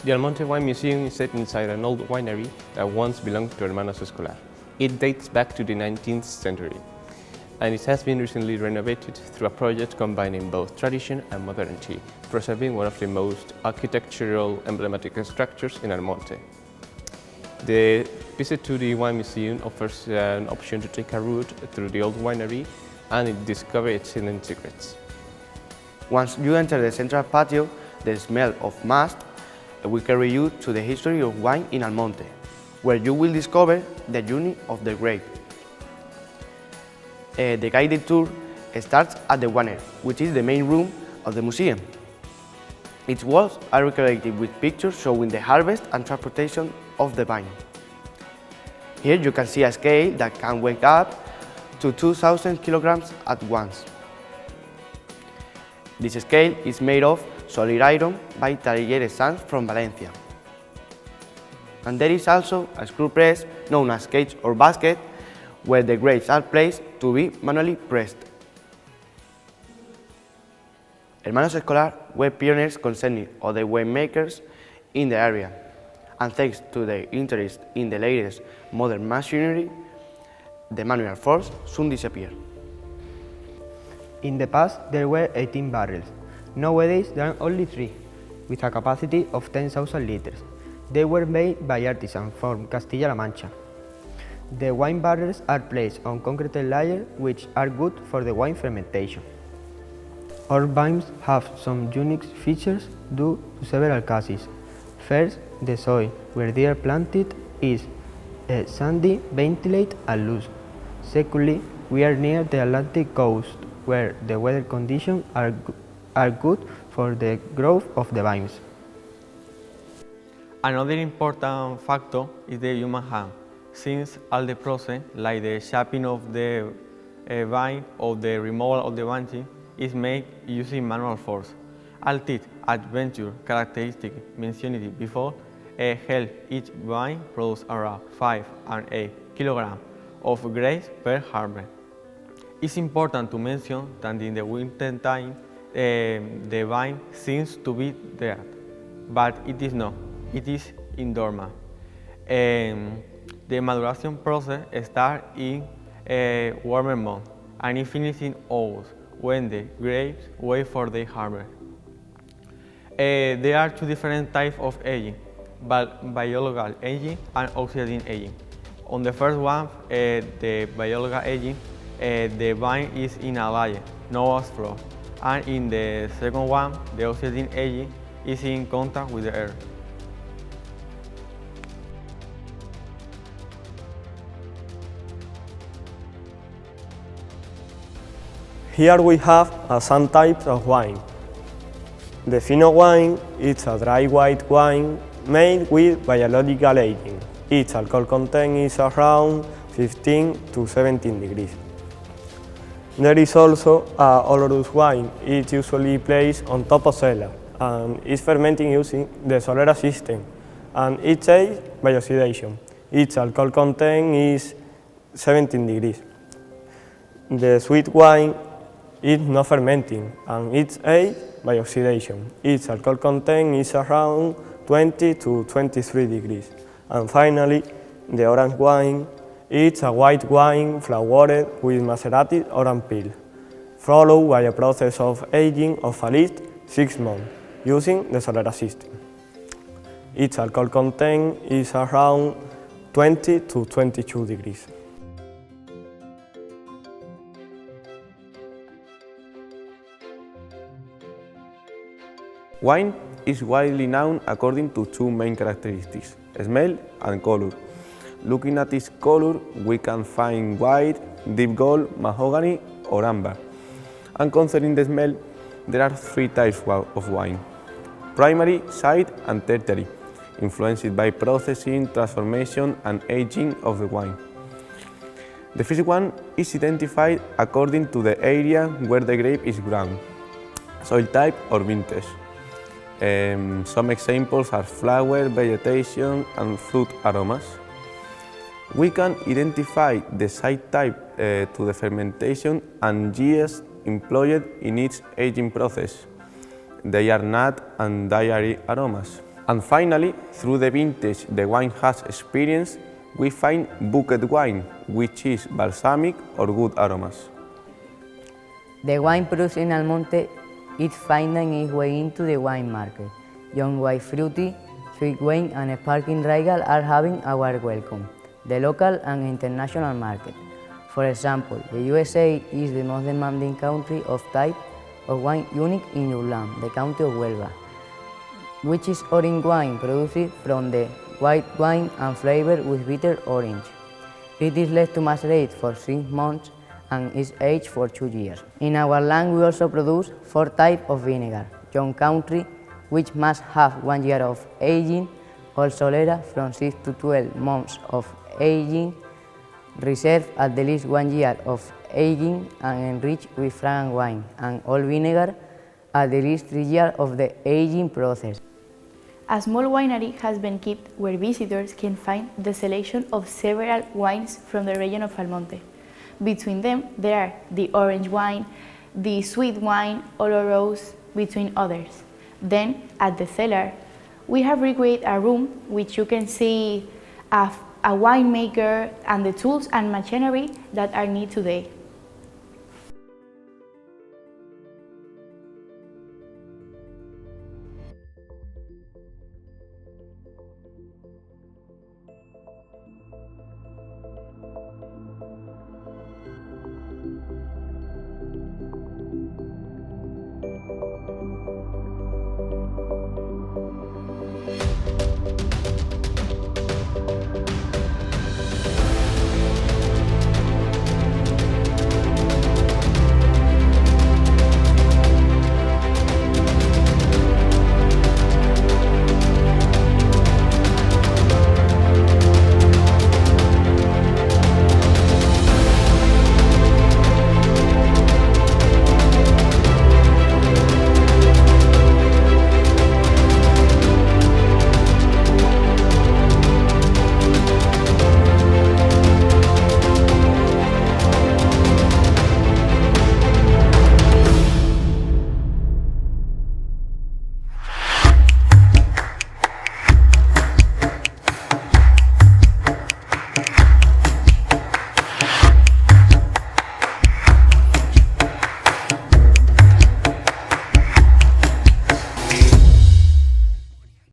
The Almonte Wine Museum is set inside an old winery that once belonged to Hermanos Escolar. It dates back to the 19th century, and it has been recently renovated through a project combining both tradition and modernity, preserving one of the most architectural emblematic structures in Almonte. The visit to the wine museum offers an option to take a route through the old winery and discover its hidden secrets. Once you enter the central patio, the smell of must will carry you to the history of wine in Almonte, where you will discover the journey of the grape. The guided tour starts at the winery, which is the main room of the museum. Its walls are decorated with pictures showing the harvest and transportation of the vine. Here you can see a scale that can weigh up to 2,000 kilograms at once. This scale is made of solid iron by Talleres Sanz from Valencia. And there is also a screw press known as cage or basket, where the grapes are placed to be manually pressed. Hermanos Escolar were pioneers concerning other winemakers in the area, and thanks to their interest in the latest modern machinery, the manual force soon disappeared. In the past, there were 18 barrels. Nowadays, there are only 3, with a capacity of 10,000 liters. They were made by artisans from Castilla-La Mancha. The wine barrels are placed on concrete layers, which are good for the wine fermentation. Our vines have some unique features due to several causes. First, the soil where they are planted is sandy, ventilated and loose. Secondly, we are near the Atlantic coast, where the weather conditions are good for the growth of the vines. Another important factor is the human hand, since all the process, like the shaping of the vine or the removal of the branches, is made using manual force. All these adventure characteristics mentioned before help each vine produce around 5 and 8 kilograms of grapes per harvest. It's important to mention that in the winter time the vine seems to be dead, but it is not. It is in dormant. The maturation process starts in warmer months and it finishes in August, when the grapes wait for their harvest. There are 2 different types of aging, biological aging and oxidizing aging. On the first one, the biological aging, the vine is in a layer, no frost, and in the second one, the oxidizing aging, is in contact with the air. Here we have some types of wine. The Vino wine is a dry white wine made with biological aging. Its alcohol content is around 15 to 17 degrees. There is also a odorous wine. It's usually placed on top of cellar and is fermenting using the Solera system, and it's aged by oxidation. Its alcohol content is 17 degrees. The sweet wine is not fermenting and it's aged by oxidation. Its alcohol content is around 20 to 23 degrees. And finally, the orange wine, it's a white wine flavored with macerated orange peel, followed by a process of aging of at least 6 months using the Solera system. Its alcohol content is around 20 to 22 degrees. Wine is widely known according to 2 main characteristics, smell and color. Looking at its color, we can find white, deep gold, mahogany or amber. And concerning the smell, there are 3 types of wine: primary, side and tertiary, influenced by processing, transformation and aging of the wine. The first one is identified according to the area where the grape is grown, soil type or vintage. Some examples are flower, vegetation and fruit aromas. We can identify the site type to the fermentation and yeast employed in its aging process. They are nut and dairy aromas. And finally, through the vintage the wine has experienced, we find bucket wine, which is balsamic or good aromas. The wine produced in Almonte is finding its way into the wine market. Young white fruity, sweet wine and sparkling regal are having a warm welcome, the local and international market. For example, the USA is the most demanding country of type of wine unique in your land, the county of Huelva, which is orange wine produced from the white wine and flavored with bitter orange. It is left to macerate for 6 months and is aged for 2 years. In our land we also produce 4 types of vinegar, young country, which must have 1 year of aging, Old Solera from 6 to 12 months of aging, reserve at the least 1 year of aging and enriched with fragrant wine, and Old Vinegar at the least 3 years of the aging process. A small winery has been kept where visitors can find the selection of several wines from the region of Almonte. Between them, there are the orange wine, the sweet wine, Oloroso, between others. Then, at the cellar, we have recreated a room which you can see a winemaker and the tools and machinery that are needed today.